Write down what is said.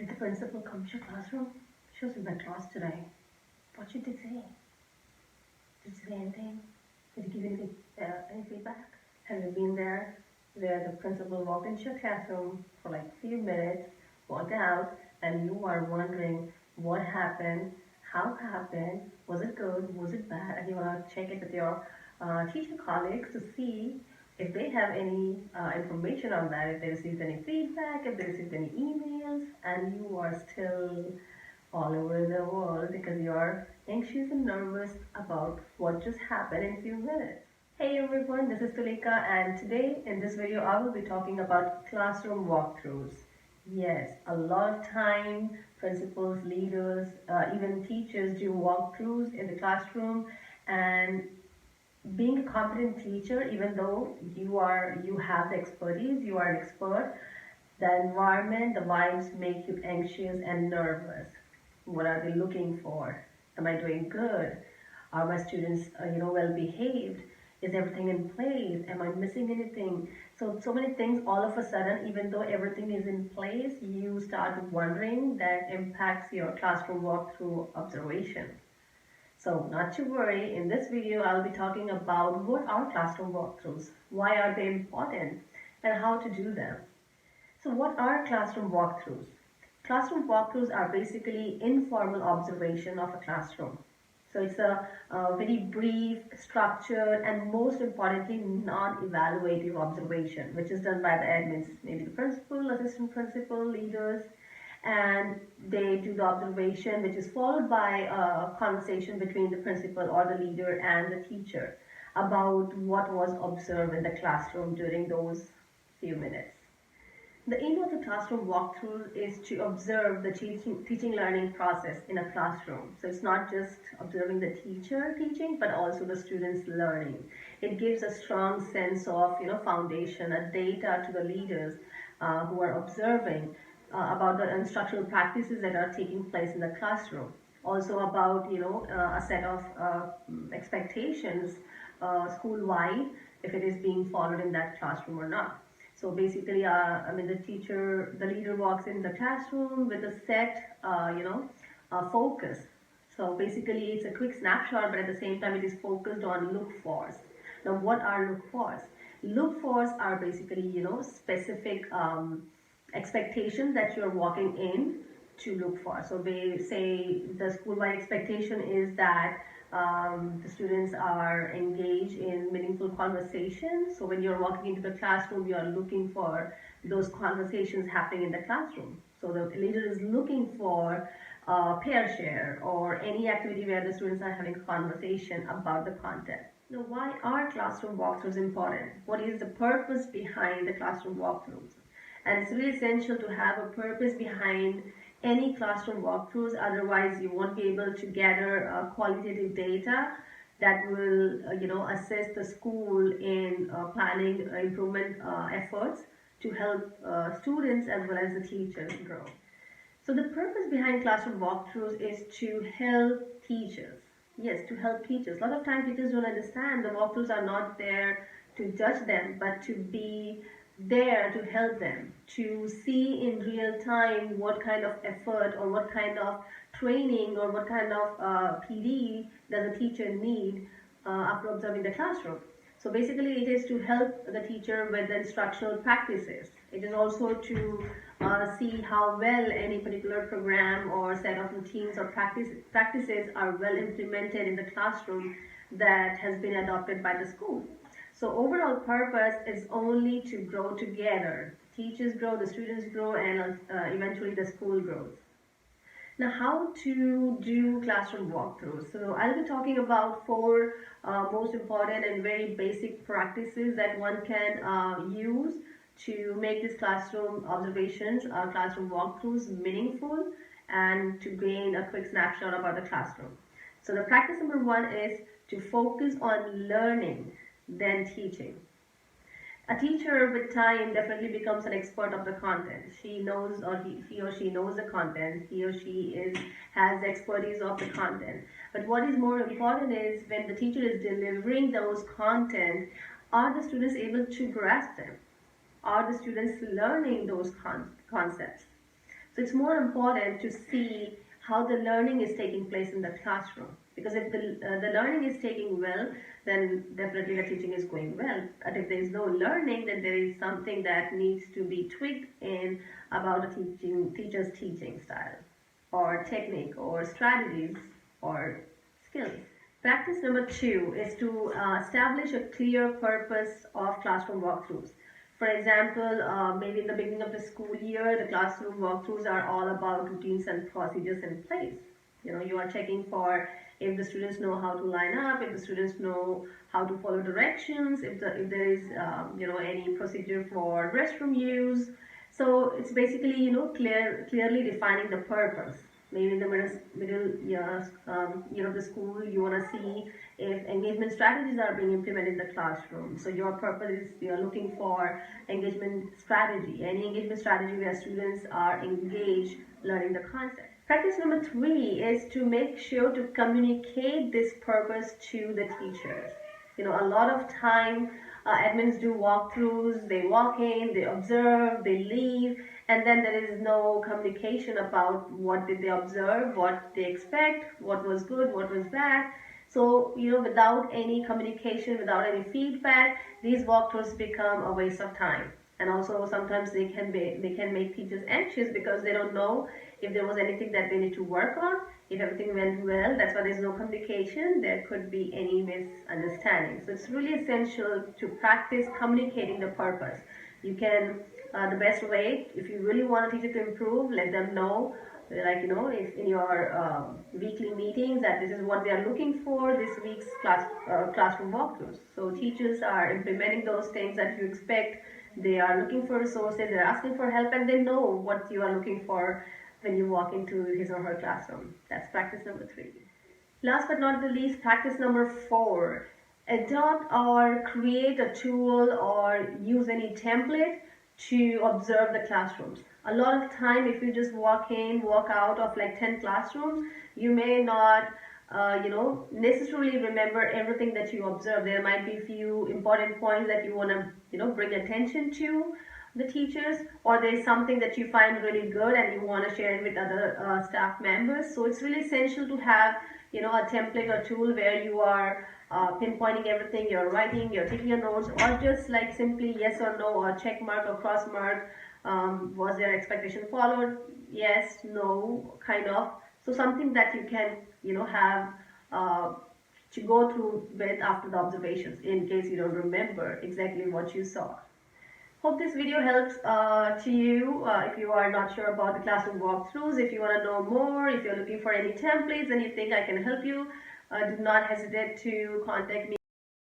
Did the principal come to your classroom? She was in my class today. What did they say? Did she say anything? Did you give any feedback? Have you been there where the principal walked into your classroom for like a few minutes, walked out, and you are wondering what happened, how it happened, was it good, was it bad, and you want to check it with your teacher colleagues to see if they have any information on that, if they received any feedback, if they received any emails, and you are still all over the world because you're anxious and nervous about what just happened in a few minutes. Hey everyone, this is Tulika, and today in this video I will be talking about classroom walkthroughs. Yes, a lot of time principals, leaders, even teachers do walkthroughs in the classroom, and being a competent teacher, even though you have the expertise, you are an expert, the environment, the vibes make you anxious and nervous. What are they looking for? Am I doing good? Are my students, well behaved? Is everything in place? Am I missing anything? So many things all of a sudden, even though everything is in place, you start wondering that impacts your classroom walkthrough observation. So not to worry, in this video I'll be talking about what are classroom walkthroughs, why are they important, and how to do them. So what are classroom walkthroughs? Classroom walkthroughs are basically informal observation of a classroom. So it's a very brief, structured, and most importantly, non-evaluative observation, which is done by the admins, maybe the principal, assistant principal, leaders, and they do the observation, which is followed by a conversation between the principal or the leader and the teacher about what was observed in the classroom during those few minutes. The aim of the classroom walkthrough is to observe the teaching learning process in a classroom. So it's not just observing the teacher teaching, but also the students learning. It gives a strong sense of foundation, a data to the leaders who are observing about the instructional practices that are taking place in the classroom. Also about a set of expectations school-wide, if it is being followed in that classroom or not. So basically, the leader walks in the classroom with a set, focus. So basically, it's a quick snapshot, but at the same time, it is focused on look-fors. Now, what are look-fors? Look-fors are basically, specific expectations that you're walking in to look for. So they say the school-wide expectation is that the students are engaged in meaningful conversations. So when you're walking into the classroom, you are looking for those conversations happening in the classroom. So the leader is looking for pair share or any activity where the students are having a conversation about the content. Now, why are classroom walkthroughs important? What is the purpose behind the classroom walkthroughs? And it's really essential to have a purpose behind any classroom walkthroughs, otherwise you won't be able to gather qualitative data that will assist the school in planning improvement efforts to help students as well as the teachers grow. So the purpose behind classroom walkthroughs is to help teachers. Yes, to help teachers. A lot of times teachers don't understand the walkthroughs are not there to judge them, but to be there to help them, to see in real time what kind of effort or what kind of training or what kind of PD does a teacher need after observing the classroom. So basically it is to help the teacher with the instructional practices. It is also to see how well any particular program or set of routines or practices are well implemented in the classroom that has been adopted by the school. So overall purpose is only to grow together. Teachers grow, the students grow, and eventually the school grows. Now, how to do classroom walkthroughs? So I'll be talking about four most important and very basic practices that one can use to make these classroom observations, classroom walkthroughs meaningful and to gain a quick snapshot about the classroom. So the practice number one is to focus on learning than teaching. A teacher with time definitely becomes an expert of the content. She knows, or he or she knows the content. He or she has the expertise of the content. But what is more important is when the teacher is delivering those content, are the students able to grasp them? Are the students learning those concepts? So it's more important to see how the learning is taking place in the classroom. Because if the learning is taking well, then definitely the teaching is going well. But if there is no learning, then there is something that needs to be tweaked in about the teacher's teaching style, or technique, or strategies, or skills. Practice number 2 is to establish a clear purpose of classroom walkthroughs. For example, maybe in the beginning of the school year, the classroom walkthroughs are all about routines and procedures in place. You are checking for if the students know how to line up, if the students know how to follow directions, if there is any procedure for restroom use. So it's basically clearly defining the purpose. Maybe in the middle year of the school, you want to see if engagement strategies are being implemented in the classroom. So your purpose is you're looking for engagement strategy, any engagement strategy where students are engaged learning the concept. Practice number 3 is to make sure to communicate this purpose to the teachers. A lot of time admins do walkthroughs, they walk in, they observe, they leave, and then there is no communication about what did they observe, what they expect, what was good, what was bad. So, without any communication, without any feedback, these walkthroughs become a waste of time. And also sometimes they can make teachers anxious because they don't know if there was anything that they need to work on, if everything went well. That's why there's no communication. There could be any misunderstanding. So it's really essential to practice communicating the purpose. You can, the best way, if you really want a teacher to improve, let them know, if in your weekly meetings, that this is what they are looking for this week's classroom walkthroughs. So teachers are implementing those things that you expect. They are looking for resources, they're asking for help, and they know what you are looking for when you walk into his or her classroom. That's practice number 3. Last but not the least, practice number 4. Adopt or create a tool or use any template to observe the classrooms. A lot of time, if you just walk in, walk out of like 10 classrooms, you may not necessarily remember everything that you observe. There might be a few important points that you want to, bring attention to the teachers, or there's something that you find really good and you want to share it with other staff members. So it's really essential to have, a template or tool where you are pinpointing everything, you're writing, you're taking your notes, or just like simply yes or no, or check mark or cross mark. Was their expectation followed? Yes, no, kind of. So something that you can, have to go through with after the observations in case you don't remember exactly what you saw. Hope this video helps to you if you are not sure about the classroom walkthroughs. If you want to know more, if you're looking for any templates and you think I can help you, do not hesitate to contact me.